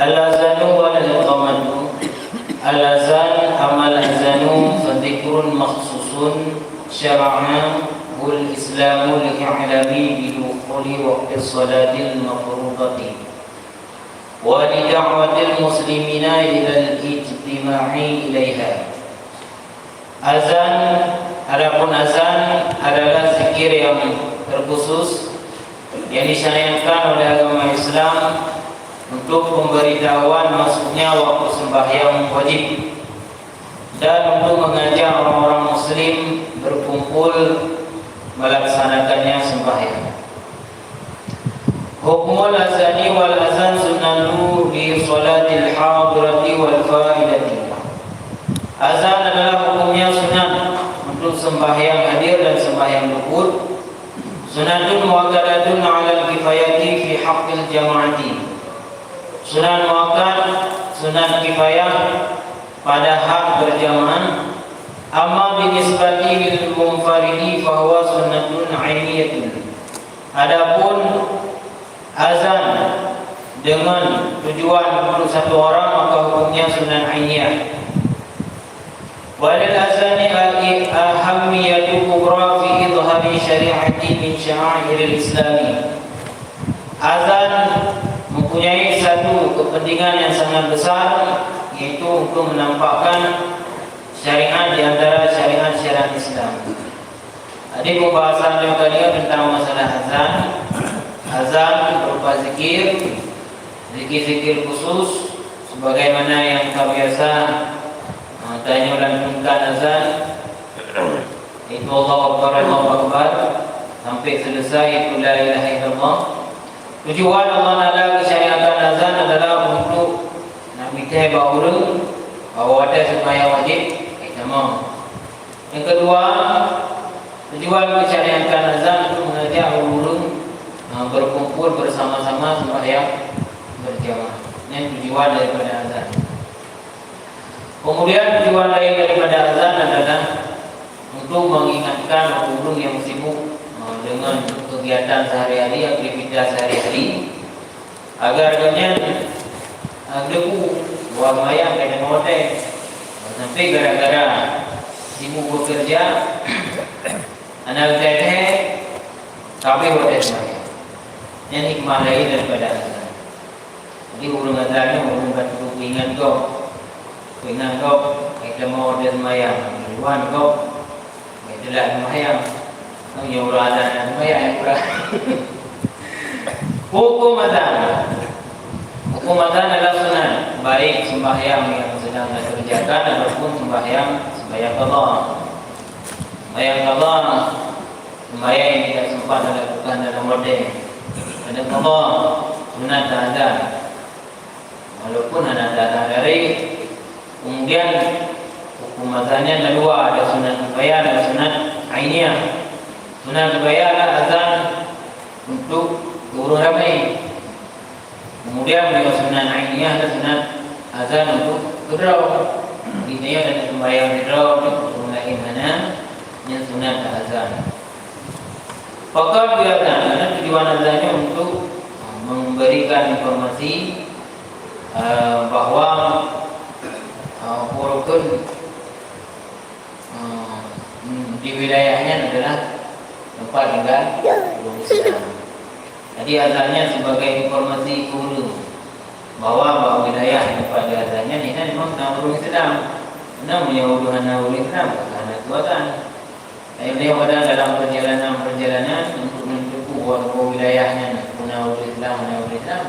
Al-azanu wal iqamatu. Al-azan amal azanu fadhikrun makhsusun syara'an wal islamu li'ilami bidukhuli waqti salatil mafrudati wa lida'watil muslimina ilal ijtima'i ilaiha. Azan, adapun azan adalah zikir yang terkhusus yang disyariatkan oleh agama Islam untuk pemberitahuan masuknya waktu sembahyang wajib dan untuk mengajak orang-orang muslim berkumpul melaksanakannya sembahyang. Hukmul azani wal azan sunnatu li salatil hadirati wal faidati. Azan adalah hukumnya sunat untuk sembahyang hadir dan sembahyang luput. Sunatun muakkadatun 'alal kifayati fi haqqil jama'ati. Sunat muakkad, sunat kifayah pada hak berjamaah. Amma binisbati lil munfaridi fa huwa sunnatun 'ainiyatun. Adapun azan dengan tujuan untuk satu orang maka hukumnya sunat 'ainiyah. Walil azani ahammiyatu kubra fi idhari syari'ati min sya'airil islami. Azan mempunyai satu kepentingan yang sangat besar, yaitu untuk menampakkan syariat di antara syariat-syariat Islam. Tadi pembahasan yang kalian tentang masalah azan. Azan berupa zikir khusus sebagaimana yang kita biasa tanya lantunkan azan, itu Allahu Akbar, Allahu Akbar sampai selesai itu la ilaha illallah. Tujuan Allah Taala syariatkan azan adalah untuk nak minta bahawa ada sembahyang wajib kita mau. Yang kedua, tujuan syariatkan azan untuk mengajak orang berkumpul bersama-sama sembahyang berjamaah. Ini tujuan daripada azan. Kemudian tujuan lain daripada azan adalah untuk mengingatkan orang yang sibuk dengan kegiatan sehari-hari, aktivitas sehari-hari, agar jangan debu buat mayang dan hotel sampai gara-gara sibuk bekerja anak teteh tapi hotel mayang. Yang hikmah lain daripada azan. Jadi urung azannya urung batu ingat kau kita mau hotel mayang, luan kau itulah mayang. Yang urang mayang pula. Hukum azan. Hukum azan adalah sunat, baik sembahyang yang sedang dikerjakan ataupun sembahyang qadha. Sembahyang qadha, sembahyang yang tidak sempat dilakukan dalam hotel. Ada qadha, sunat azan. Walaupun ada dari, kemudian hukum azannya ada dua, ada sunat kifayah, ada sunat ainiyah. Sunat kifayah adalah azan untuk guru ramai. Kemudian beliau sunat ainiyah adalah sunat azan untuk gedrau. Ini ada sembahyang gedrau untuk mulai mana yang sunat azan. Fakar biarkan karena tujuan azannya untuk memberikan informasi bahwa rukun di wilayahnya adalah tempat tinggal belum Islam. Jadi azannya sebagai informasi guru bahwa wilayah tempat azannya ini memang belum Islam. Namun yang uduhan Islam karena kuatan. Beliau ada dalam perjalanan untuk menentukan bahwa wilayahnya guna Islam,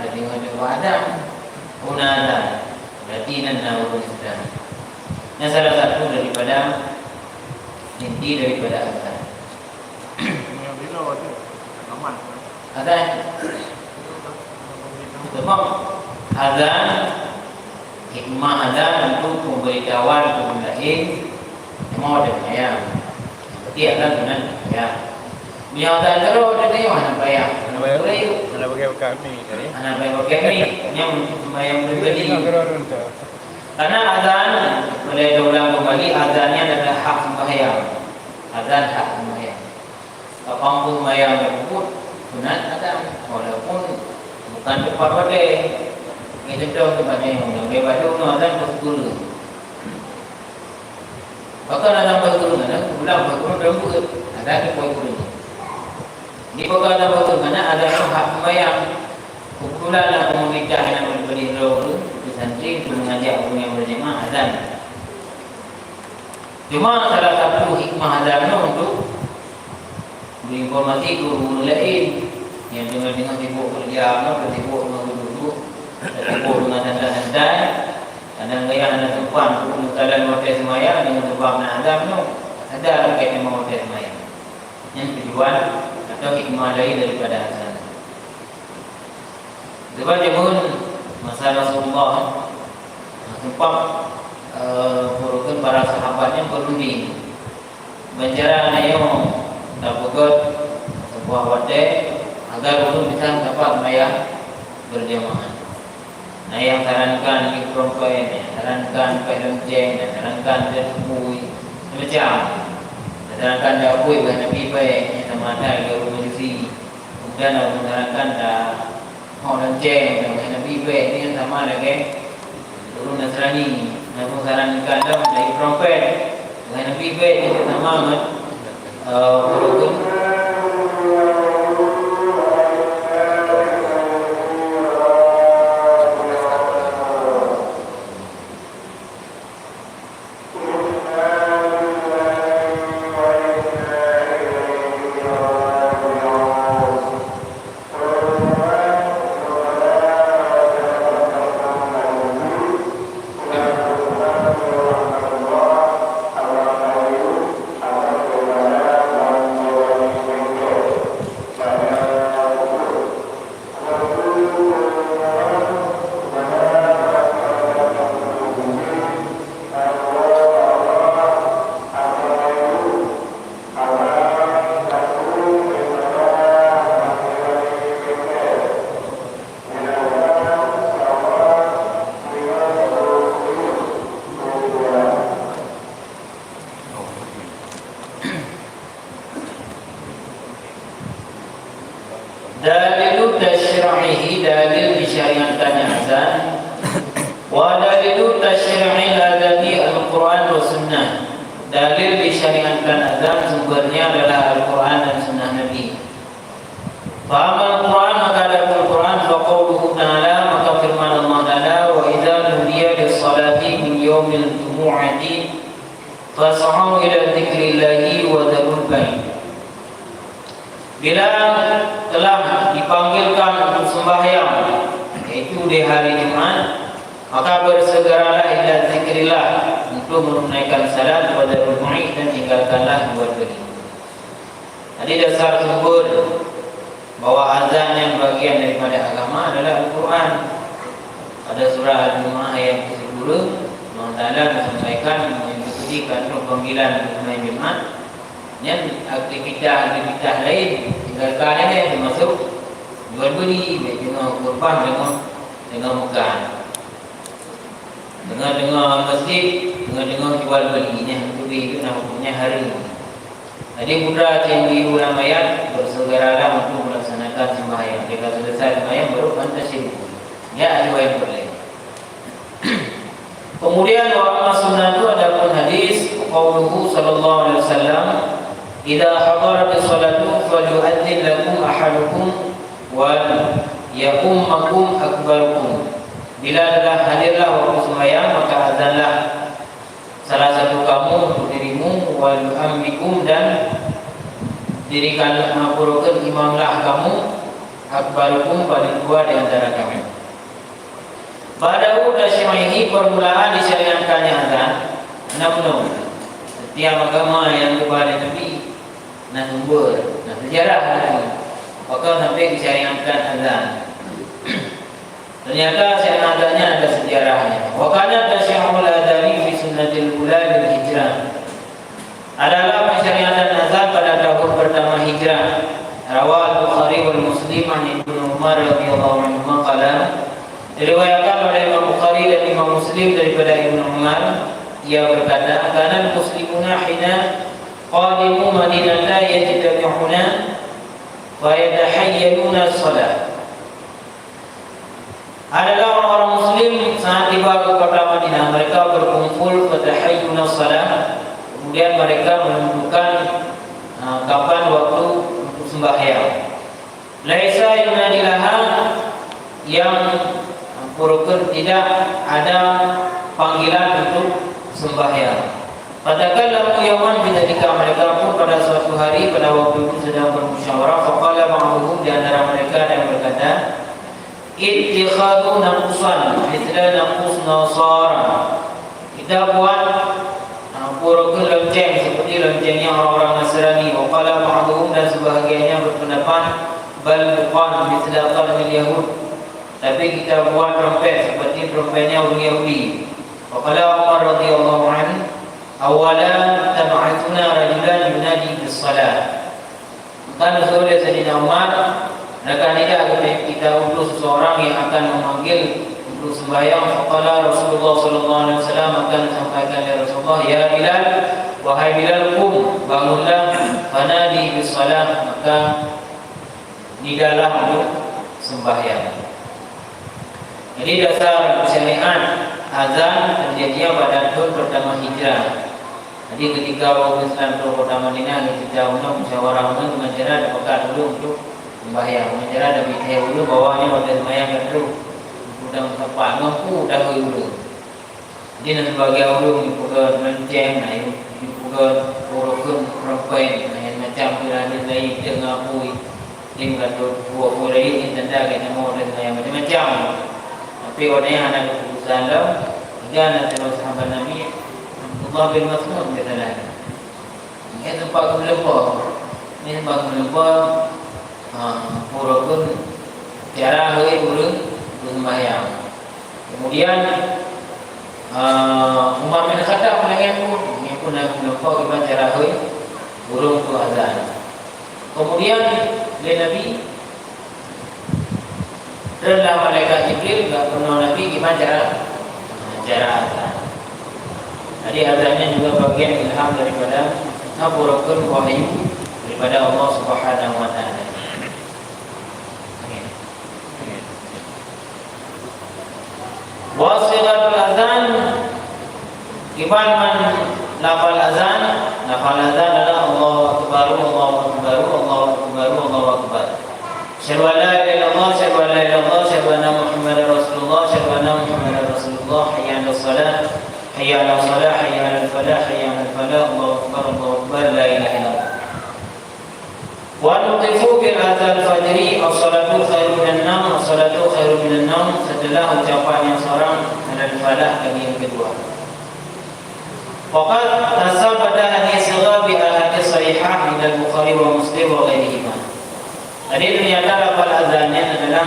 jadi ada berarti Islam. Yang salah satu daripada inti daripada azan. Azan. Azan, hikmah azan untuk pemberitahuan kaum lain mau dan ayam. Berarti azan dengan ya. Beliau azan terus ada yang mana bayar? Mana bagi kami tadi? Anak baik kami yang sembahyang pribadi. Karena azan boleh diulang kembali, azannya adalah hak sembahyang. Azan hak sembahyang. Kapanpun sembahyang berkumpul, sunat azan. Walaupun bukan tepat pada Kita tahu tempatnya yang dia baju azan pukul. Bahkan azan pukul mana? Pulang pukul berapa? Ada di pukul. Di pukul azan pukul mana ada hak bayang. Pukulan aku menikah yang berberi dulu di santri untuk mengajak orang yang berjemaah azan. Cuma salah satu hikmah azan untuk berinformasi guru lain yang dengan sibuk kerja, sibuk duduk, sibuk dengan santai-santai. Kadang gaya anak perempuan untuk jalan hotel semaya dengan sebab nak azan tu ada kait dengan hotel semaya. Yang tujuan atau hikmah lain daripada azan. Sebab dia pun masa Rasulullah sempat merupakan para sahabatnya berunding menjarah nayo dapat sebuah hotel agar ulun bisa dapat maya berjemaah. Nah yang sarankan di perempuan, sarankan pelonceng, sarankan terpui macam, sarankan dapui bahan Nabi baik, yang sama ada di rumah jusi. Kemudian aku sarankan dah lonceng, bahan Nabi baik ni sama lagi turun Nasrani. Aku sarankan dah dari perempuan, bahan Nabi baik ni sama berukun. Dalilu tasyri'ihi, dalil disyariatkannya azan. Wa dalilu tasyri'il adani al-Quran wa sunnah. Dalil disyariatkan azan sumbernya adalah Al-Quran dan sunnah Nabi. Faham Al-Quran maka ada Al-Quran fa qauluhu ta'ala, maka firman Allah Ta'ala, wa idza nudiya lis-salati min yaumil jumu'ati fas'au ila dzikrillahi wa dzarul bai'. Bila telah dipanggilkan untuk sembahyang, yaitu di hari Jumat, maka bersegeralah ila zikrillah untuk menunaikan salat pada rukui dan tinggalkanlah buat beri. Jadi dasar sumber bahwa azan yang bagian daripada agama adalah Al-Quran. Pada surah Al-Jumu'ah ayat ke-10, Allah Ta'ala menyampaikan mengikuti kandung panggilan untuk Jumat. Yang aktivitas lain tinggalkan ini termasuk jual beli, dengan kurban, dengan makan, dengan masjid, dengan jual beli. Itu namanya hari. Jadi putra tinggi ulama ayat bersegeralah untuk melaksanakan sembahyang. Jika selesai sembahyang baru fantasi. Ya ada yang boleh. Kemudian wa sunnah itu ada pun hadis qauluhu sallallahu alaihi wasallam, idza hadaratis salatu falyu'adzin lakum ahadukum wa yaqummakum akbarukum. Bila telah hadirlah waktu sembahyang, maka azanlah salah satu kamu untuk dirimu, wa yu'ammikum, dan dirikan mengapurukan imamlah kamu, akbarukum, paling tua di antara kamu. Pada tasyri'ihi, permulaan disyariatkannya azan. Namun setiap agama yang kepada Nabi nak sumber, nak sejarah lagi. Maka sampai disyariatkan azan. Ternyata syariatnya ada sejarahnya. Wa kana tasyri'ul adani fi sunnatil ula bil hijrah. Adalah pensyariatan azan pada tahun pertama hijrah. Rawal Bukhari wal Muslim an Ibnu Umar radhiyallahu anhu qala, diriwayatkan oleh Imam Bukhari dan Imam Muslim daripada Ibnu Umar, ia berkata, kana muslimuna hina qadimu Madinah yajtami'una wa yatahayyaluna as-salat. adalah orang-orang Muslim saat tiba ke kota Madinah. Mereka berkumpul fatahayyuna shalah. Kemudian mereka menentukan kapan waktu untuk sembahyang. Laisa yunadilaha, yang purukun tidak ada panggilan untuk sembahyang. Fatakallamu yawman bidzalika, mereka pun pada suatu hari pada waktu itu sedang bermusyawarah. Faqala ba'dhum, di antara mereka yang berkata, ittikhadu naqusan mithla naqus nasara, kita buat purukun lonceng seperti loncengnya orang-orang Nasrani. Waqala ba'dhum, dan sebahagiannya berpendapat, bal bukan mithla qalmil yahud, tapi kita buat trompet seperti trompetnya orang Yahudi. Waqala Umar radhiyallahu anhu, awalan tab'atuna rajulan yunadi bis salat. Maka oleh Sayyidina Umar, maka tidak kita utus seseorang yang akan memanggil untuk sembahyang. Faqala Rasulullah sallallahu alaihi wasallam, akan sampaikan ya Rasulullah, ya Bilal, wahai Bilal, qum, bangunlah, fanadi bis salat, maka nidalah untuk sembahyang. Jadi dasar syariat azan terjadinya pada tahun pertama hijrah. Jadi ketika orang Islam ke kota Madinah, kita undang musyawarah dengan cara dapat dulu untuk sembahyang. Dengan cara ada bicara dulu bawahnya pada sembahyang dulu. Udah tempat mampu dah dulu. Jadi nak sebagai orang dipugar lonceng, dipugar purukun perempuan, macam ada lain dengan apui. Ini kata buah-buah lain yang tanda kena mau dan macam-macam. Tapi orang yang ada keputusan dalam jangan terus sahabat Nabi Abdullah bin Mas'ud katalah, ini tempat kelemah, ini tempat kelemah, purukun cara hari burung sembahyang. Kemudian Umar bin Khattab yang pun nak kelemah kita cara hari burung tu azan. Kemudian oleh Nabi dan malaikat Jibril enggak pernah Nabi gimana cara azan. Jadi azannya juga bagian ilham daripada purukun wahyu daripada Allah Subhanahu wa taala. Wasilatul azan, ibaman lafal azan adalah Allahu akbar, Allahu akbar, Allahu akbar, Allahu akbar. Asyhadu an la ilaha illallah, asyhadu an la ilaha illallah, asyhadu anna Muhammadar Rasulullah, asyhadu anna Muhammadar Rasulullah, hayya 'alas shalah, hayya 'alas shalah, hayya 'alal falah, hayya 'alal falah, Allahu akbar, Allahu akbar, la ilaha illallah. Wa nuqifu bil adzan fajri, as-salatu khairu minan naum, as-salatu khairu minan naum, setelah ucapan yang seorang 'alal falah kali yang kedua. Waqad tasabada hadis bi ahadits sahihah min al-Bukhari wa Muslim wa ghairihima. Jadi ternyata lafal azannya adalah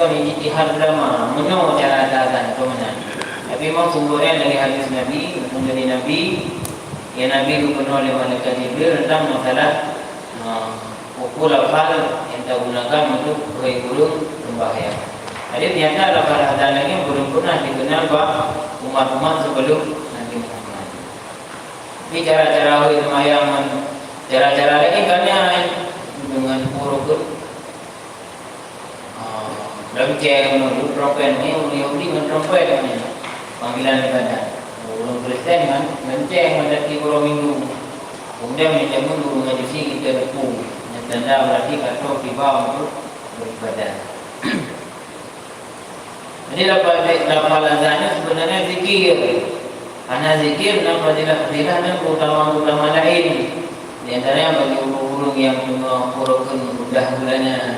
ijtihad ulama menurut cara azan itu benar. Tapi memang sumbernya dari hadis Nabi, dari Nabi, yang Nabi dipenuhi oleh malaikat Jibril tentang masalah pukul lafal yang digunakan untuk burung sembahyang. Jadi ternyata lafal azan ini belum pernah dikenal umat-umat sebelum Nabi Muhammad. Tapi cara-cara sembahyang, cara-cara lain kan dengan purukun lonceng menurut trompet ni, Yahudi dengan trompet namanya panggilan ibadah. Orang Kristen kan lonceng mendaki kurang minggu. Kemudian mencari mundur ngaji kita dekung. Yang tanda berarti kata tiba untuk beribadah. Jadi lafal azannya sebenarnya zikir. Karena zikir dan fadilah-fadilah dan keutamaan-keutamaan lain. Di antaranya bagi burung yang purukun udah gulanya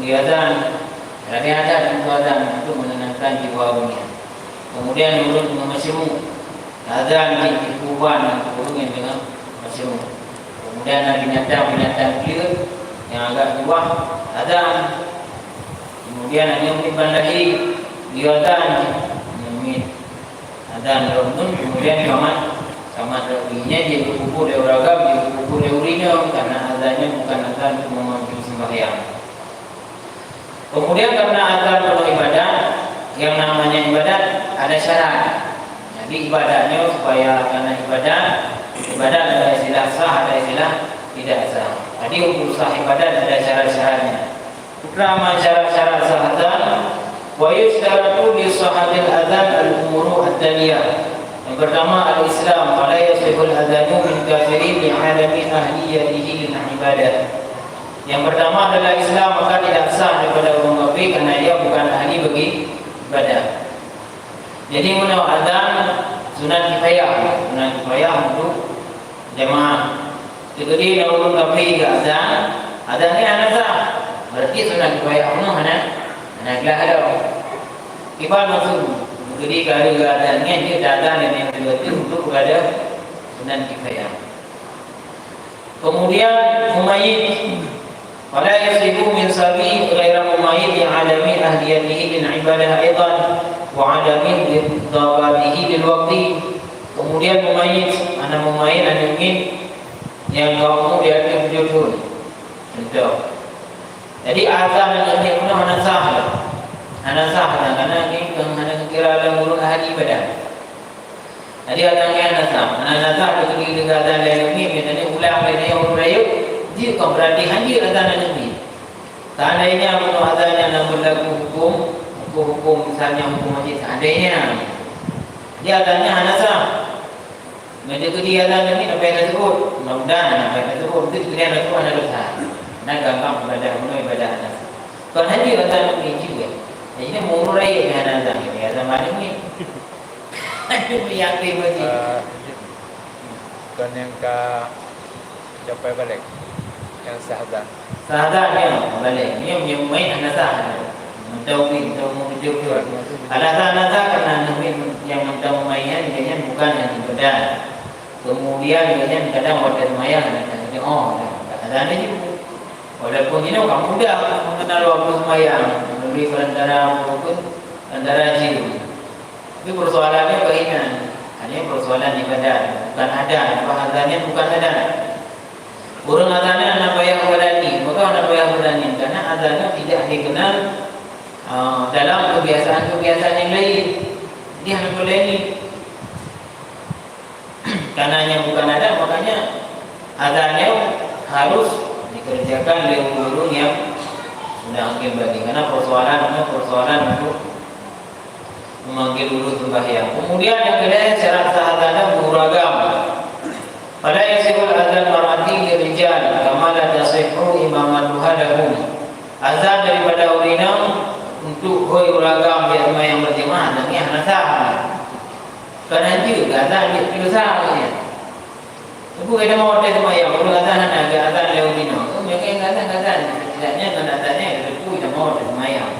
azan. Jadi ada azan untuk menenangkan jiwa dunia. Kemudian mulut dengan masyarakat, azan di kuburan burung yang dengan masyarakat. Kemudian ada binatang liar yang agak tua, azan. Kemudian ada yang dibandai di azan, azan rukun. Kemudian kamat rohinya dia berkumpul ragam, dia berkumpul urinya karena azannya bukan azan untuk memanggil sembahyang. Kemudian karena azan penuh ibadah, yang namanya ibadat ada syarat. Jadi ibadahnya supaya karena ibadah ada istilah sah, ada istilah tidak sah. Jadi untuk sah ibadah ada syarat-syaratnya. Pertama syarat-syarat sah azan, Wa yustaratu li sahhatil adzan al-umuru at-taliyah. Yang pertama al-Islam, fala yasihul adzanu min kafirin li alami ahliyatihi lil ibadah. Yang pertama adalah Islam, maka tidak sah daripada orang kafir karena dia bukan ahli bagi ibadah. Jadi menurut adzan sunat kifayah untuk jemaah. Jadi kalau orang kafir ke adzan ni ana sah. Berarti sunat kifayah penuh ana kelah ada. Kifayah maksud jadi kalau keadaannya dia datang yang berarti untuk berada sunat kifayah. Kemudian mumayyid, wala yasibu min sabi ghaira mumayyid yang alami ahliyatihi lil ibadah aidan wa alami lidabatihi lil waqti. Kemudian mumayyid, ana mumayyid ana ingin yang kamu dia akan berjudul. Contoh. Jadi azan yang ini pun ana sah. Ana sah karena ini ana kira dalam urut ahli ibadah. Jadi azan ana sah ketika azan lain ini biasanya ulang lain yang berayut dia kau berarti hanya azan ini. Seandainya kalau azan yang berlaku hukum misalnya hukum masjid seandainya dia azannya ana sah. Menjadi dia azan ini apa yang tersebut? Mudah-mudahan apa yang tersebut itu dia ada tuan ada dosa. Nak gampang ibadah ana. Kalau hanya azan ini juga. Ini murai yang ada ni, ada mana ni? Ada yang tiba-tiba. Kan yang ke capai balik, yang sahdan. Sahdan ni, balik. Ni yang main anak sahdan. Mentau menunjuk. Alasan kerana yang mentau main dia bukan yang ibadah. Kemudian dia kadang waktu semayang dia ada ni juga. Walaupun ini orang muda mengenal waktu semayang. Beri perantara maupun antara jiwa. Tapi persoalannya keinginan. Hanya persoalan ibadah. Bukan ada. Bahasannya bukan ada. Orang adanya anak payah berani. Maka anak payah berani. Karena adanya tidak dikenal dalam kebiasaan-kebiasaan yang lain. Dia anak berani. Karena yang bukan ada. Makanya adanya harus dikerjakan oleh guru yang sudah mungkin bagi karena persoalan untuk memanggil dulu sembahyang. Kemudian yang kedua syarat sah adzan beragam. Pada yasikul adzan marati lirijal kama la tasihhu imamatuha lahum. Azan daripada urinam untuk beragam biar yang berjemaah ini hanya sah. Karena juga azan itu sah. Ibu kita mau ada sembahyang, kalau azan ada azan urinam. Mungkin azan tidaknya tanda-tandanya itu tidak mau bersemayam.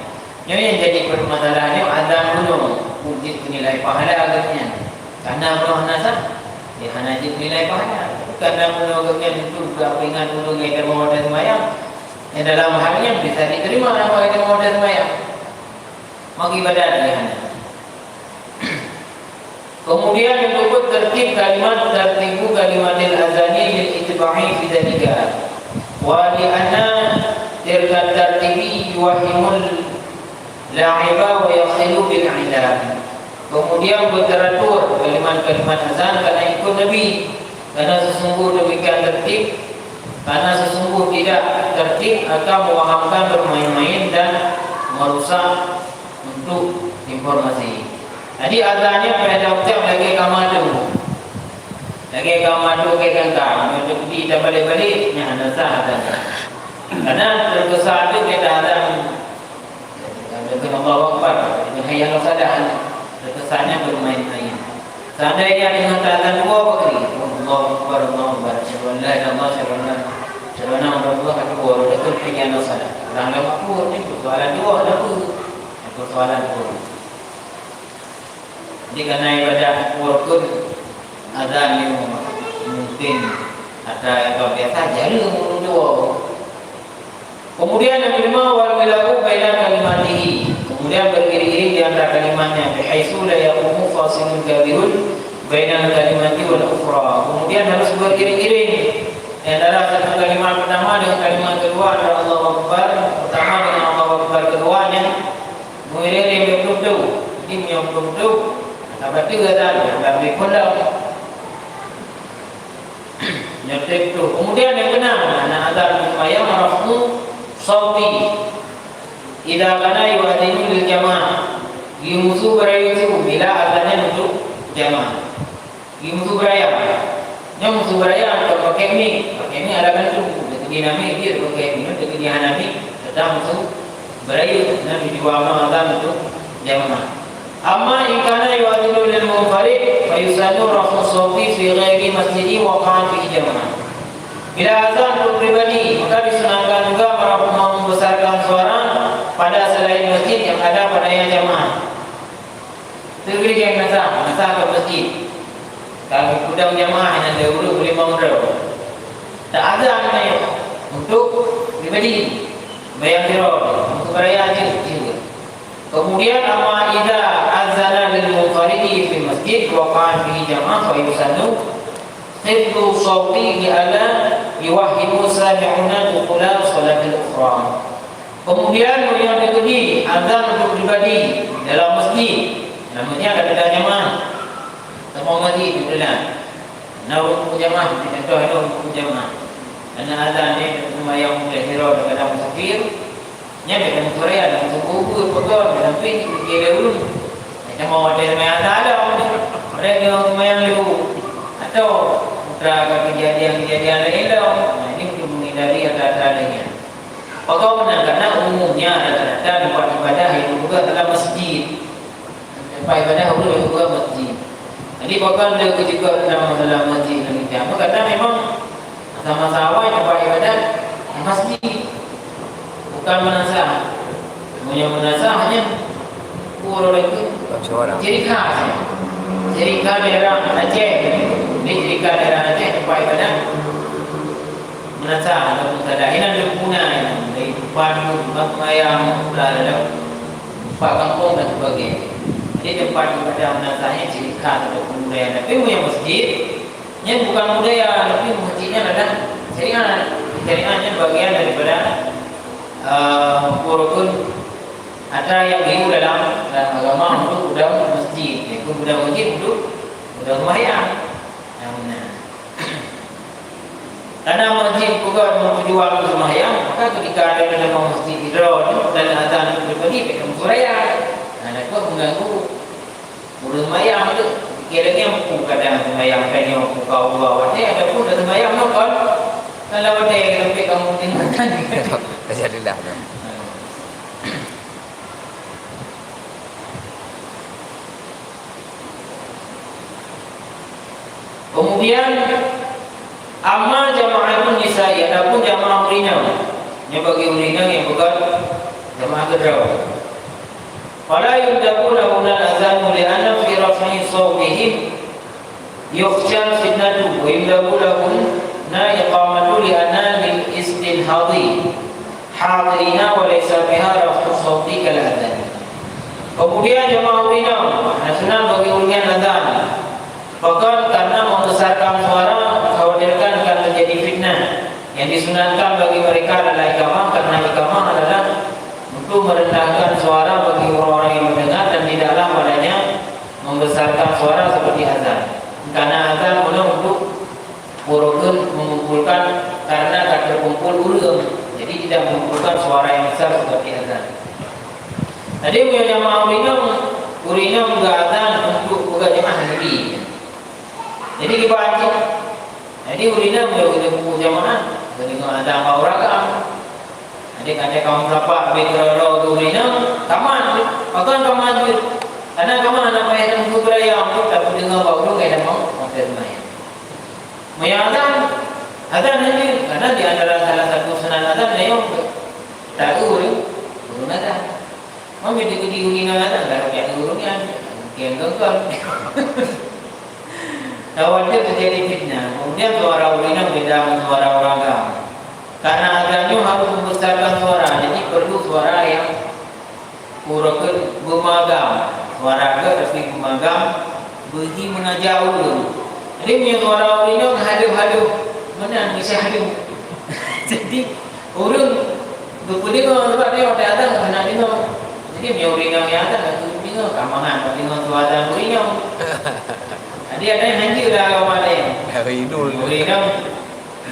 Yang jadi permasalahannya azan dulu wujud nilai pahala agaknya. Karena Allah nasab, dia hanya nilai pahala. Karena menurutnya itu juga ingat dulu kita mau bersemayam. Yang dalam halnya bisa diterima apa kita mau bersemayam. Maka ibadah dia hanya. Kemudian yang berikut tertib tertibu kalimatil azani lil ittiba'i fi dzalika. Wa li anna tilka tartibi yuwahimul la'iba wa yakhilu bil 'ilam. Kemudian berteratur kalimat-kalimat azan karena ikut Nabi. Karena sesungguh demikian tertib, karena sesungguh tidak tertib akan mewahamkan bermain-main dan merusak untuk informasi. Jadi azannya pada waktu lagi kamadu. Lagi kamadu ke kangkang, untuk kita balik-baliknya ada sah azan. Karena terkesan itu kita azan dengan Allah Akbar, dengan hayal sadah, terkesannya bermain-main. Seandainya dengan azan dua kali, Allah Akbar, Allah Akbar, syahadu la ilaha illallah, syahadu anna Rasulullah akbar, itu hayal sadah. Orang makmur ni persoalan dua ada tu. Persoalan dua. Jadi karena ibadah walaupun azan yang mungkin ada yang biasa jadi dua. Kemudian yang kelima wal milahu baina kalimatihi. Kemudian beriring-iring di antara kalimatnya bihaitsu la yaqumu fasilun kabirun baina kalimati wal ukhra. Kemudian harus beriring-iring antara satu kalimat pertama dengan kalimat kedua adalah Allahu Akbar. Pertama dengan Allahu Akbar keduanya mengiring betul-betul. Ini yang betul-betul apa tiga tadi bagi kodam nyetek tu. Kemudian yang benar anak azan ayam rafu sauti idza kana yu'adinu lil jamaah Pergi musuh beraya itu bila azannya untuk jamaah. Pergi musuh beraya. Yang musuh beraya atau pakai ni adakan tu. Dekat dinamik dia pakai ni, dekat dia hanami datang musuh beraya. Nabi jual azan untuk jamaah. Amma ikana yuadilu lil munfarid fayusannu rafu sawti fi ghairi masjidi wa qa'an fi jamaah. Bila azan untuk pribadi, maka disunahkan juga para pemam membesarkan suara pada selain masjid yang ada pada yang jamaah. Tergeri yang nasah ke masjid. Kalau kudang jamaah yang dahulu boleh mengudur. Tak azan untuk pribadi, bayang diror, untuk beraya juga. Kemudian amma idza azana lil munfaridi fi masjid wa qa'an fi jamaah fa yusannu hifdhu sawti li ala yuwahhidu sami'una dukhula salatil ukhra. Kemudian yang kedua azan untuk pribadi dalam masjid. Namanya ada jamaah. Semua masjid betul-betul. Untuk jamaah contoh itu untuk jamaah. Karena azan ni sembahyang mulai dalam musafir. Nya dalam Korea dalam suku pokok dalam pin dia dulu. Macam mau ada sembahyang ada mereka yang sembahyang dulu atau putra kejadian lain dah. Ini untuk menghindari ada lainnya. Pokok benar karena umumnya ada tempat ibadah itu juga dalam masjid. Tempat ibadah itu juga masjid. Jadi pokok ada juga dalam masjid ini. Apa karena memang sama-sama tempat ibadah masjid. Bukan menasah. Semuanya menasah hanya pura lagi. Ciri khas. Ciri khas daerah Aceh. Ini ciri khas daerah Aceh tempat ibadah menasah atau mutadahinan dan punah dari padu, ayam, tempat kampung dan sebagainya. Jadi tempat ibadah menasahnya ciri khas atau budaya. Tapi punya masjidnya bukan budaya, tapi masjidnya adalah syariatnya bagian daripada rukun ada yang diu dalam agama untuk budaya masjid, yaitu budaya masjid untuk budaya sembahyang. Karena masjid juga memperjuang sembahyang, maka ketika ada dalam masjid hidro dan azan berbunyi, mereka bersuraya. Ada pun mengganggu budaya sembahyang itu. Kiranya kadang sembahyang kayaknya kau bawa, ada pun sembahyang nonton. Kalau ada yang lebih kamu tinggalkan. Jadilah. Kemudian amma jama'atun nisa'i, adapun jamaah urina. Ini bagi urina yang bukan jamaah kedua. Fala yundabu lahum al-azanu li'anna fi raf'i sawbihim yukhsha fitnatu wa yundabu lahum na iqamatu li'anna lil istinhadi hadirina wa laysa biha raf'u sawti kal adzan. Kemudian jamaah urina sunah bagi urina azan. Bahkan karena membesarkan suara khawatirkan akan terjadi fitnah. Yang disunahkan bagi mereka adalah iqamah, karena iqamah adalah untuk merendahkan suara bagi orang-orang yang mendengar dan tidaklah padanya membesarkan suara seperti azan. Karena azan belum untuk mengumpulkan karena tak kumpul ulum, jadi tidak mengumpulkan suara yang besar seperti azan. Tadi punya jamaah urina juga azan untuk juga jamaah haji. Jadi dibaca. Jadi urina boleh buku jamaah, dengan azan mauraka. Adik-adik kaum berapa berdoa urina, taman, akan taman juga. Karena kamu anak payah dan beraya untuk tak dengar baru kayak mau mampir. Menyatakan azan ini karena di antara salah satu sunan azan yang tak urung azan. Mau di urina azan kalau yang urungnya yang gengkel. Khawatir terjadi fitnah. Kemudian suara urina beda dengan suara orang agama. Karena azannya harus membesarkan suara, jadi perlu suara yang kurang bermagam. Suara agak tapi bermagam, bagi menajak ulun. Jadi punya suara urina haduh-haduh, mana bisa haduh. Jadi urun berpulang sebab dia ada azan kena dengar. Jadi punya urina yang azan tak dengar, kamangan dengar suara urina. Jadi ada yang nanti udah agama lain. Urina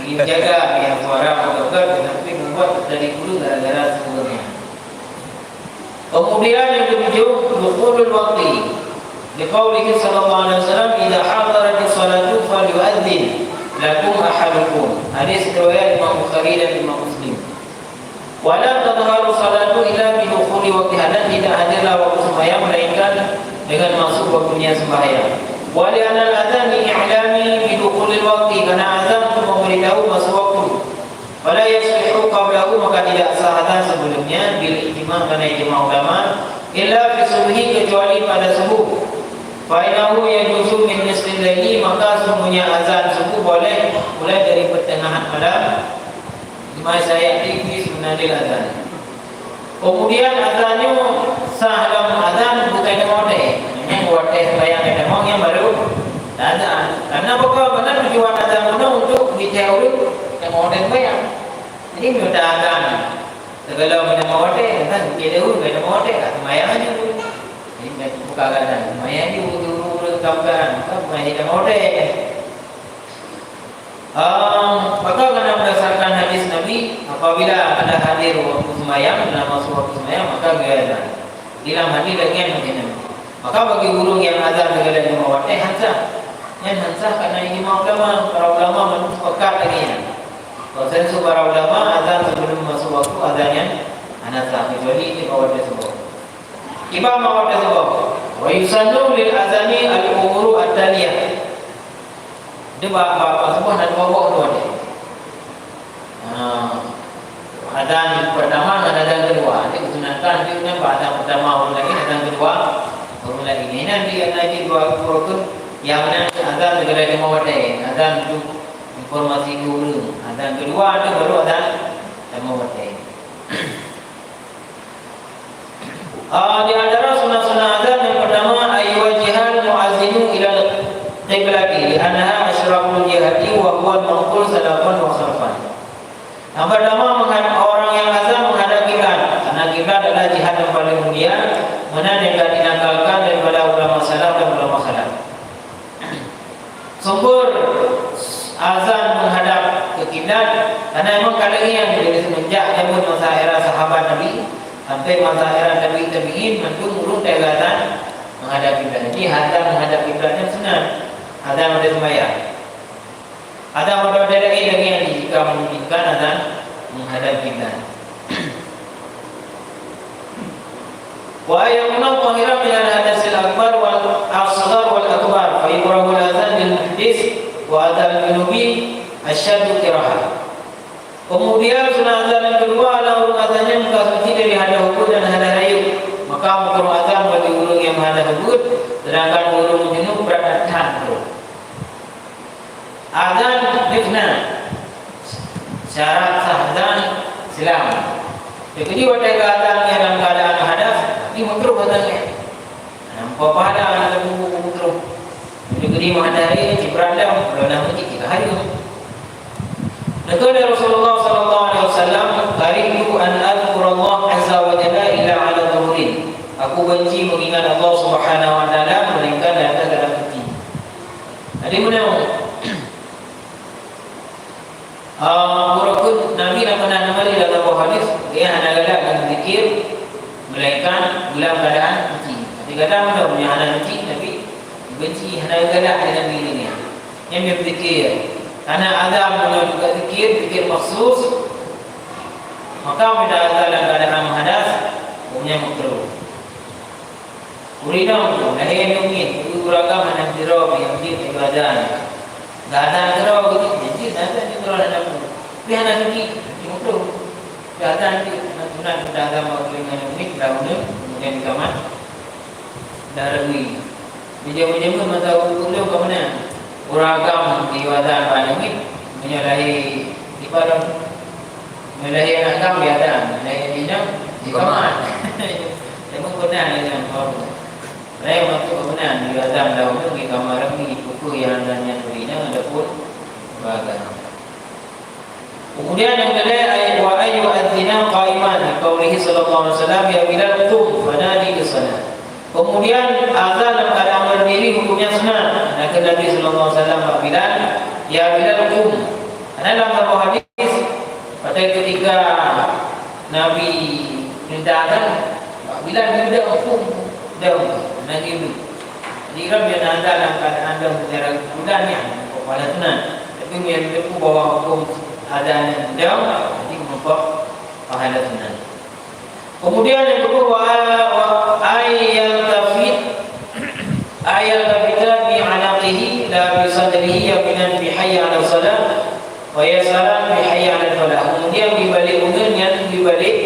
dijaga yang suara betul-betul, tapi membuat dari dulu gara-gara sebelumnya. Kemudian yang ketujuh, dukhulul waqti. Liqaulihi sallallahu alaihi wasallam, "Idza hadaratis salatu falyu'adzin lakum ahadukum." Hadis riwayat Imam Bukhari dan Imam Muslim. Wa la tadhharu salatu illa bi dukhuli waqtiha, dan tidak hadirlah waktu sembahyang melainkan dengan masuk waktunya sembahyang. Wa li anal adzan i'lami bi dukhulil waqti, karena azan untuk memberitahu masuk waktu. Wala yasbihu qablahu, maka tidak sah azan sebelumnya, bil ijma', karena ijma' ulama, illa fi subhi, kecuali pada subuh. Fa innahu yajuzu min nisfil laili, maka sungguhnya azan subuh boleh mulai dari pertengahan malam. Masa yakti fi sunnatil azan. Kemudian azannya sah dalam azan bukan mode. Yang buat sembahyang ada mau yang baru azan. Karena pokok benar tujuan azan untuk diteori yang mode sembahyang. Jadi minta azan. Segala macam mode kan dia dulu ada mode sembahyangnya dulu. Ini buka azan. Sembahyang dulu gambaran. Kan ada mode. Maka karena berdasarkan hadis Nabi, apabila ada hadir waktu sembahyang, dalam masuk waktu sembahyang, maka azan. Dalam hadis dengan macam. Maka bagi burung yang azan dengan lima waktu hansah. Yang hansah karena ini para ulama mensepakat lagi. Konsensus para ulama azan sebelum masuk waktu azannya hansah, kecuali ini waktu sebab. Imam waktu sebab. Wa yusannu lil azani al-umuru at-taliyah. Dia bapak semua nak bawa tu ada. Azan pertama dan azan kedua. Dia kesunatan dia nampak azan pertama orang lagi, azan kedua orang lagi. Ini nanti dua rukun yang mana azan segala lima waktu. Azan untuk informasi guru. Azan kedua ada baru azan lima waktu. Di antara sunah-sunah azan yang pertama, ayyuhal muazzinu ila qiblati li'annaha asyraful jihati wa huwa al-maqul salafan wa khalfan. Yang pertama, orang yang azan menghadap kiblat, karena kiblat adalah jihad yang paling mulia, mana yang dinakalkan daripada ulama salaf dan ulama khalaf. Sumber azan menghadap ke kiblat, karena memang kali ini yang dari semenjak zaman masa era sahabat Nabi sampai masa era tabi'in menurun urut azan menghadap kiblat. Jadi azan menghadap kiblatnya senang. Azan pada sembahyang. Azan pada daerah dengan jika memungkinkan azan menghadap kiblat. Wa yakunu tahiran min al-hadasil akbar wal asghar wal akbar, fa yuqrabu al-azan bil muhdis wa azan junubi asyaddu qira'ah. Kemudian sunah azan yang kedua adalah urut azannya muka suci dari hadap hubud dan hadap rayu. Maka makruh azan bagi burung yang menghadap hubud, sedangkan burung junub berada tahan. Azan fitnah, syarat sah azan Islam. Jadi pada azan yang dalam keadaan hadas, ini makruh azannya. Nampak pada ada buku makruh. Jadi menghadiri ciprandam kalau nama kita hari. Betul dari Rasulullah sallallahu alaihi wasallam, "Karihu an azkurallah azza wa jalla ila ala dhuhurin." Aku benci mengingat Allah Subhanahu wa taala melainkan dalam hati. Jadi mana Burukun Nabi nak pernah namali dalam hadis, dia hanya galak dan zikir melainkan dalam keadaan benci. Kadang-kadang mana punya anak benci, Nabi benci hanya galak dengan dirinya. Yang berzikir, karena azam mana juga zikir maksus, maka bila azam dalam keadaan hadas, punya makruh. Uridam tu, dah yang mungkin, uragam hanya dirau yang dia ibadah. Gada terau gitu, jadi nanti terau ada pun. Biar nanti itu, gada nanti nanti dah ada mau dengan ini, daunnya kemudian kaman, darui. Bijak-bijak pun masa ulo kemana? Uragam di wadah banyak ini menyalahi ibadah, menyalahi anak kami ada, menyalahi dinam di kaman. Memang benar yang orang. Saya waktu kemudian di azam daunnya di kamar ini buku yang adanya berinya ada pun bagan. Kemudian yang kedua ayat wa ayu adzina qaiman qaulihi sallallahu alaihi wasallam ya bilal qum fanadi bis-salat. Kemudian azan dalam keadaan berdiri hukumnya sunat. Nabi sallallahu alaihi wasallam Bilal ya bilal qum. Karena dalam satu hadis pada ketika Nabi minta azan Bila dia hukum dah nanti itu. Jadi kan dia ada dalam keadaan dah secara bulannya kepala tunan. Tapi dia itu bawa hukum ada dah jadi membuat pahala tunan. Kemudian yang kedua ayat kita bi alaqihi la bi sadrihi yaqinan bi hayya 'ala salat wa yasalan bi hayya 'ala falah. Kemudian di balik unggulnya di balik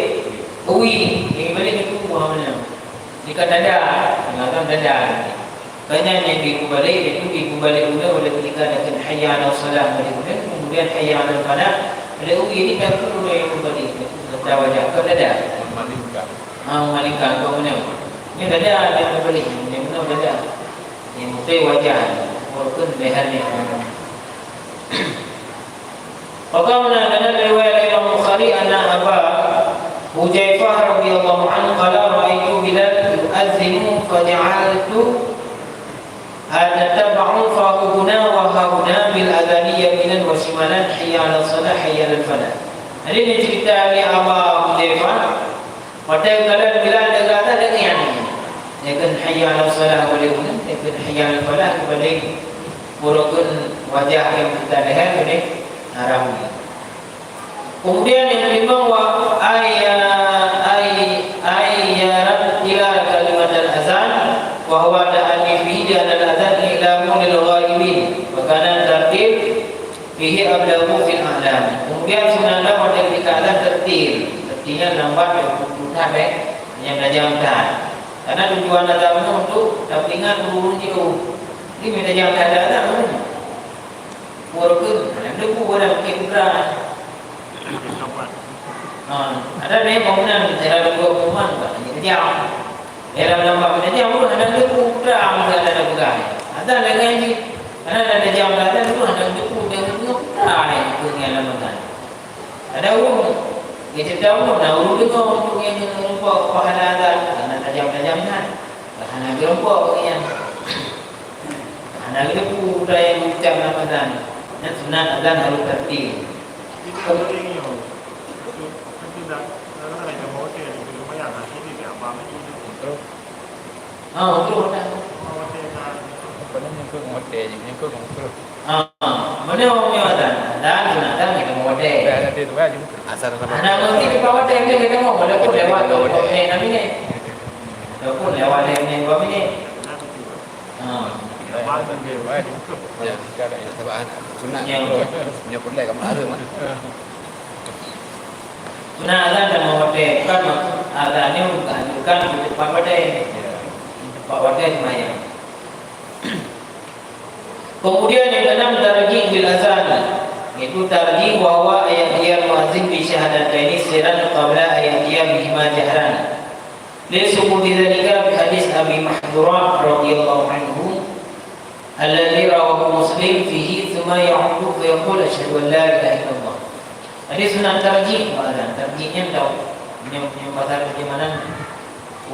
uwi, di balik itu mana? Jika dada, mengatakan dada. Kerana yang dikubalik itu dikubalik unggul oleh ketika ada hayya 'ala salat balik unggul, kemudian hayya 'ala falah. Ada uwi ini kan perlu yang kubalik itu wajah ke dada. Memalingkan ke mana? Ini dada yang terbalik, yang mana dada? Yang mutai wajah, walaupun lehernya. Faqamna lana riwayat Imam Bukhari anna Aba Hujaifah radhiyallahu anhu qala ra'aytu Bilal yu'adhdhinu faja'altu atatab'u fahuna wa hahuna bil adhaniyya minan wa shimalan hayya 'ala salah hayya 'ala falah. Jadi ini cerita dari Aba Hujaifah. Pada kala Bilal kata dengan yang ini, kan hayya 'ala salah boleh guna, kan hayya 'ala falah boleh burukun wajah yang kita lihat boleh haram. Kemudian yang kelima wa ayyarat ila kalimat al-azan wa huwa ta'alif bihi dan al-azan ilamun lil ghaibin wa kana tartib bihi ablagu fil a'lam. Kemudian sunatlah pada ketika azan tertibnya lambat berputar yang tajam tahan. Karena tujuan azan untuk dapat guru jika ini minta jam ada Walaupun ada buku ada kira ada ni bangunan cara dua rumah jadi jam dalam lambat jadi jam pun ada buku kira ada bukan ada lagi ni karena ada jam ada tu ada buku dengan kira ni dengan lambat ada urut kita tahu nak urut juga untuk yang nampak pahala ada karena tajam-tajam kan karena gerompak yang anak itu budaya yang ucap Ramadan dan sunat azan harus tertib. Betul dah. Pada nyengkut ngote, nyengkut ngomong. Mana orang yang azan? Dan sunat azan kita ngote. Ada tu kan asar sama. Anak mesti kita ngote kita mau boleh pun lewat ngote nabi ni. Pun lewat ni buat ni. Ya, kada ya tabaan sunat punya pun lek kamar mah. Sunat azan dan ngote kan azan ni bukan cepat pada. Pak wadai semaya. Kemudian yang keenam tarjih bil azan. Itu tarjih bahwa ayat dia muazzin bi syahadataini sirran qabla ayat dia bihima jahran. Lisubut dzalika bi hadis Abi Mahdura radhiyallahu anhu alladhi rawahu Muslim fihi thumma ya'udu fa yaqul asyhadu an la ilaha illallah. Hadis sunat tarjih azan. Tarjihnya tahu. Yang pasal bagaimana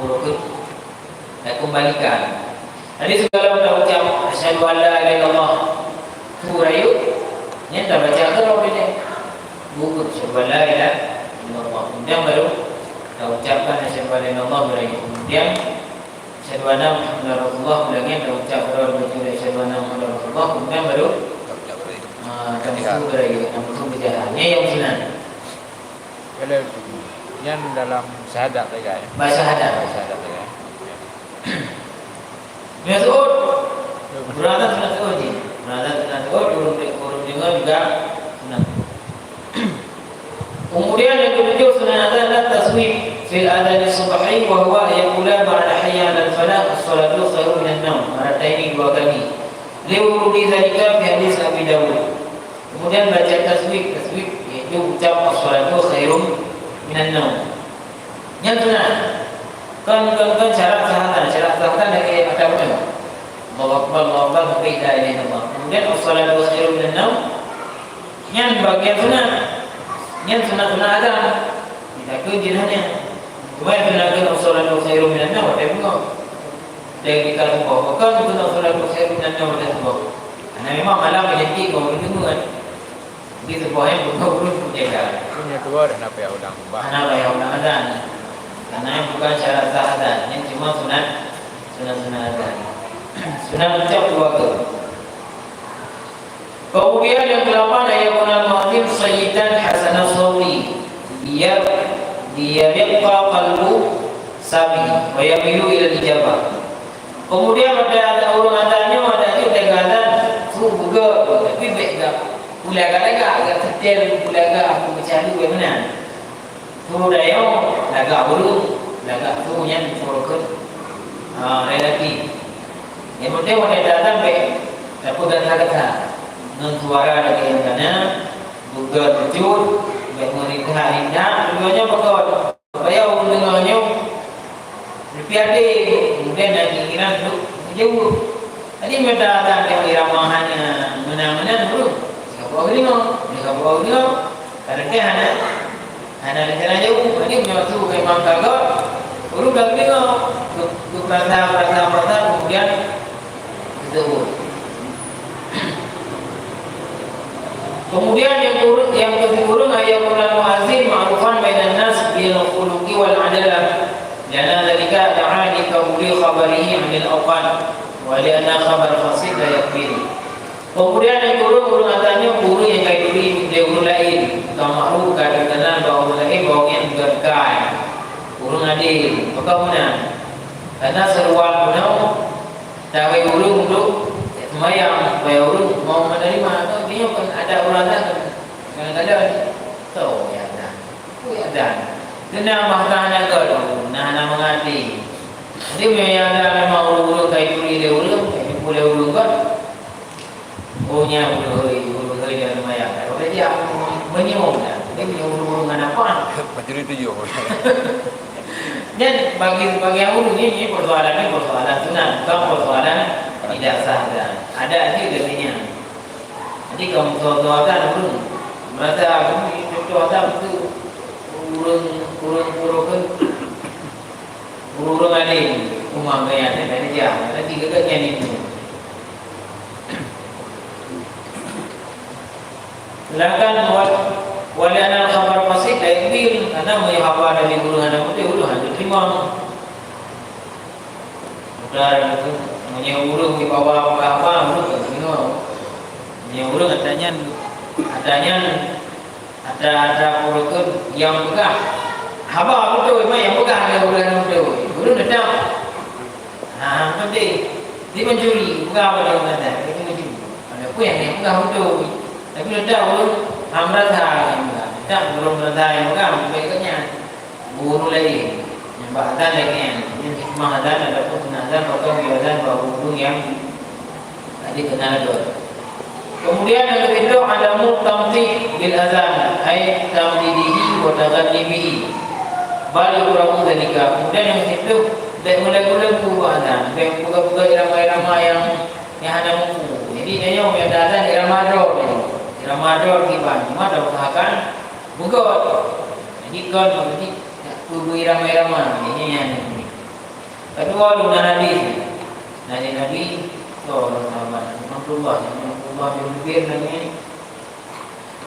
urut dan kembalikan. Hadis kalau dah ucap asyhadu an la ilaha illallah tu rayu nya dah baca kalau boleh buku asyhadu an la ilaha illallah kemudian baru dah ucapkan asyhadu an la ilaha illallah berayu kemudian asyhadu anna muhammadar rasulullah ulangnya dah ucap baru asyhadu anna muhammadar rasulullah kemudian baru kamu berayu kamu berjalannya yang sunat. Kalau yang dalam syahadat lagi. Bahasa syahadat. Mas'ud berada sunat uji berada sunat uji urut dengar juga sunat. Kemudian yang ketujuh sunat adalah taswib fil adzan subhi wa huwa yaqula ba'da hayya 'alal falah as-salatu khairun minan naum. Marataini dua kali. Liwurudi dzalika fi hadis Abi Dawud. Kemudian baca taswib iaitu ucap as-salatu khairun minan naum. Yang sunat kan syarat sahatan dari ada apa? Allahu Akbar la ilaha illallah. Kemudian as-salatu khairun minan naum. Yang bagian sunat azan. Kita kejadiannya. Kemudian sunat as-salatu khairun minan naum ada juga. Dan kita lupa kan as-salatu khairun minan naum ada juga. Karena memang malam jadi kau dengar. Begitu boleh bukan urut jaga. Punya dua dan apa yang ulang. Anak yang ulang azan. karena bukan syarat sah adzan, ini cuma sunat adzan. Sunat ucap 2 kali. Kemudian yang ke-8 ayat al-muadzin sayyidan hasanah sawi dia liqa qalbu sami wa yamilu ila ijabah. Kemudian ada urung adanya ada juga adzan tu juga tapi baik dah. Ulaga agak detail ulaga aku bercari bagaimana. Tu dayo laga urung laga tu yang forokut relatif. Yang penting ada adzan baik tak pegang kata. Nun suara lagi yang kana buka wujud baik merintah indah keduanya berkawat supaya orang dengarnya rupiah deh kemudian nak kira duduk jauh tadi minta ada yang iramahannya mana-mana dulu jika bawa dengar kadang hana rencana jauh ini menyatu ke imam tagar baru dah dengar duduk perasa kemudian itu. Kemudian yang kedua ayat muadzin ma'rufan bainan nas bil khuluqi wal adalah. Jana dzalika ta'ani qabuli khabarihi 'anil awqan wa li anna khabar fasid la yakfir. Kemudian yang kedua guru katanya guru yang kayak dia guru lain atau makhluk kadang-kadang bawa lain bawa yang berkai. Guru adil, maka mana? Karena seruan punau tahu guru untuk semayang, supaya urut mau menerima atau dia kan ada uratan kadang-kadang tahu ya dah. Kena mahkana kalau nak mengerti. Jadi memang memang urut kayak dia urut, boleh urut kan? Punya urut dia semayang. Kalau dia menyuruh dia menyuruh dengan apa? Macam itu juga. Dan bagi yang urut ini persoalan sunat, bukan persoalan tidak sah adzan. Ada aja katanya. Jadi kalau soal adzan urung merasa itu adzan itu urung ada umam gaya dari dia. Nanti gegaknya ni. Silakan wali anak khabar fasik takbir karena mai khabar dari guru anak itu hanya terima. Udah itu punya urung di bawah apa urung tengok punya urung adanya ada urut yang pegang apa betul memang yang pegang ada urang urung datang nanti dia mencuri pegang apa dia kata dia mencuri ada pun yang pegang betul tapi ada urung amrata yang pegang tak urung amrata yang pegang baiknya guru lain bahkan lagi yang hikmah adzan ada pun adzan atau adzan berhubung yang tadi kenal dulu. Kemudian yang kedua ada mutamti bil adzan ay tamdidihi wa taghannibihi. Bal yuramu dzalika. Kemudian yang itu dak mulai-mulai buat adzan, dak buka-buka irama-irama yang ada muku. Jadi dia yang ada adzan irama dor kiban. Cuma dah usahakan buka. Jadi kan kubu irama-irama ini yang ini. Kedua dengan hadis. Nabi sahabat Rasulullah bin Zubair namanya.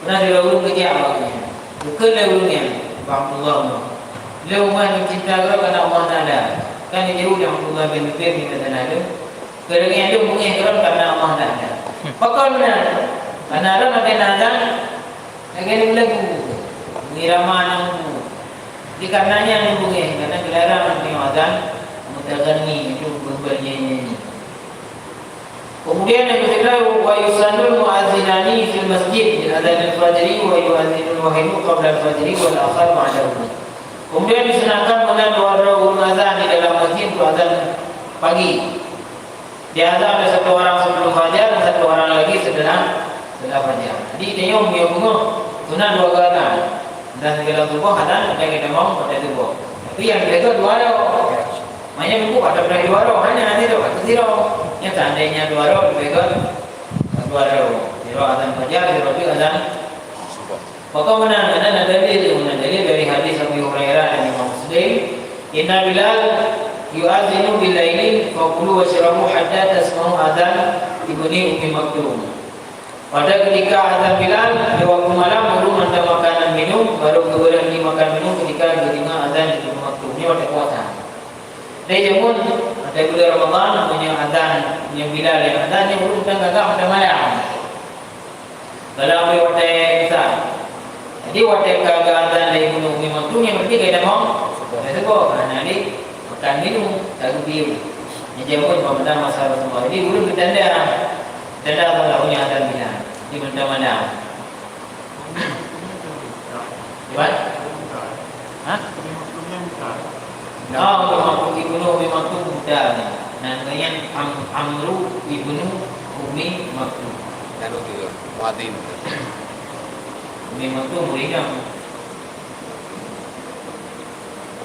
Pernah dilalu kerja awalnya. Bukan lalunya Abdullah. Lawan mencinta kerana Allah Taala. Kan jauh dari Abdullah bin Zubair kita tanah. Kerana itu mungkin kerana Allah Taala. Pakalnya karena ada makan adzan lagi lagu irama nang di karenanya hubungi karena dilarang tengok adzan mutaghanni itu bernyanyi. Kemudian yang ketiga wa yusannul muazzinani fil masjid bil adzan al-fajri wa yu'adzinul wahidu qabla al-fajri wal akhar ba'dahu. Kemudian disunahkan mengenai dua rakaat azan di dalam masjid untuk azan pagi. Di azan ada satu orang sebelum fajar dan satu orang lagi setelah fajar. Jadi dia yang bunga sunah dua kali. Dan segala subuh ada kita mau pada subuh. Tapi yang kita dua roh. Maknanya buku ada berapa dua roh hanya ada dua zero. Yang seandainya dua roh dipegang dua roh. Zero azan fajar, zero juga azan subuh. Bagaimana ada dalil dari hadis Abu Hurairah dan Imam Muslim. Inna Bilal yu'adzinu bil laili faqulu washrabu hatta tasma'u adzan ibni Ummi Maktum. Pada ketika azan Bilal di waktu malam baru anda makanan minum, baru kemudian dimakan minum ketika dengar azan Ibnu Maktum. Ini pada Dia pun ada bulan Ramadan punya azan, punya Bilal yang azan yang belum kan gagak pada malam. Kalau ambil wadah besar, jadi wadah gagak azan dari gunung memang tu yang berarti kita mau, saya sebut, nanti makan minum tak biu. Jadi pun Ramadan masa semua. Jadi belum bertanda kalau punya azan Bilal di malam. Cepat? Hah? Untuk ibnu memang tu mudah. Namanya Amru ibnu Umi Maktum. Dan itu muadzin. Memang tu muridnya.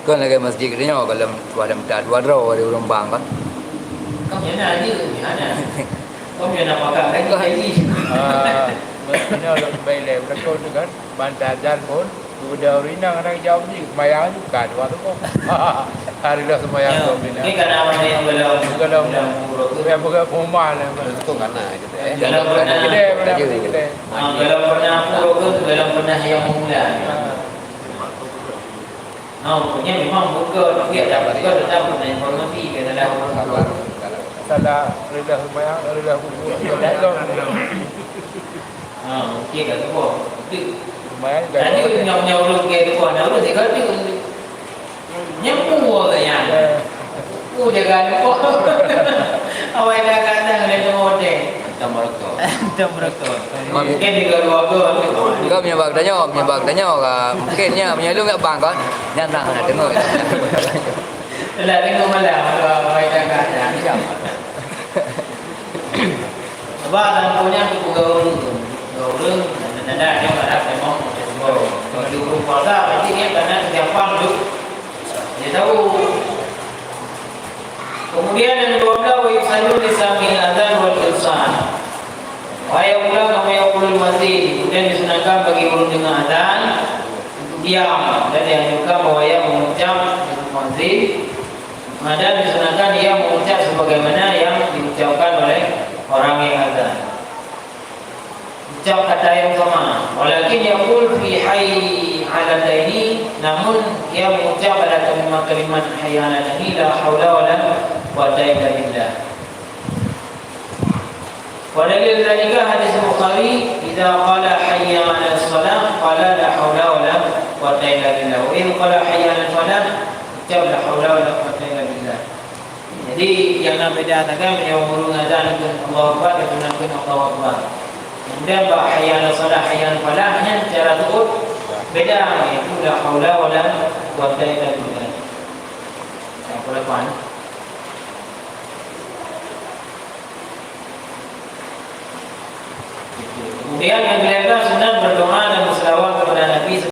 Kan lagi masjid ni kalau dalam tak dua roh ada orang bang kan. Kau jangan aja, jangan. Kau jangan pakai lagi. Mestinya lebih lebar kau dengan bantajan pun. Sudah rinang anak jauh ni, mayang juga dua tu pun. Hari dah semayang tu bina. Ini kerana apa yang Kalau bukan rumah lah. Itu karena gitu ya. Kalau pernah kalau pernah pura kalau pernah yang mula. Punya memang buka dia dapat dapat informasi ke dalam Salah reda semayang, reda buku. Dia kata apa? Semayang Tadi nyaw lu ke tu pun, lu dia kata nyampu ya. Jaga apa? Awak dah kata ada mode. Tamarato. Mungkin di keluarga Kau punya bag tanya mungkinnya punya lu enggak bang kan. Jangan nak dengar. Lah tengok malam awak dah kata. Sebab dalam punya gaul ada yang ada memang kalau di rumah puasa pasti dia karena siapa duduk dia tahu. Kemudian yang kedua wa yusallu lisami adzan wal irsan. Wa yaqulu kama yaqulu masih. Kemudian disunahkan bagi orang dengar adzan untuk diam dan yang juga bahwa ia mengucap masih. Dan disunahkan dia mengucap sebagaimana yang diucapkan oleh orang yang adzan. Ucap kata yang sama. Walakin yaqul fi hayy 'ala daini, namun ia mengucap pada kalimat hayy 'ala daini la haula wala quwwata illa billah. Wa dalil dzalika hadis Bukhari, idza qala hayy 'ala shalah qala la haula wala quwwata illa billah. Wa in qala hayy 'ala falah ucap la haula wala quwwata illa billah. Jadi yang berbeza dengan yang urung azan itu Allahu Akbar dan Allahu Akbar. Kemudian hayya 'ala shalah hayya 'ala falahnya cara turut beda, yaitu la haula wala quwwata illa billah. Yang ke-8 kemudian yang ke-11 sunat berdoa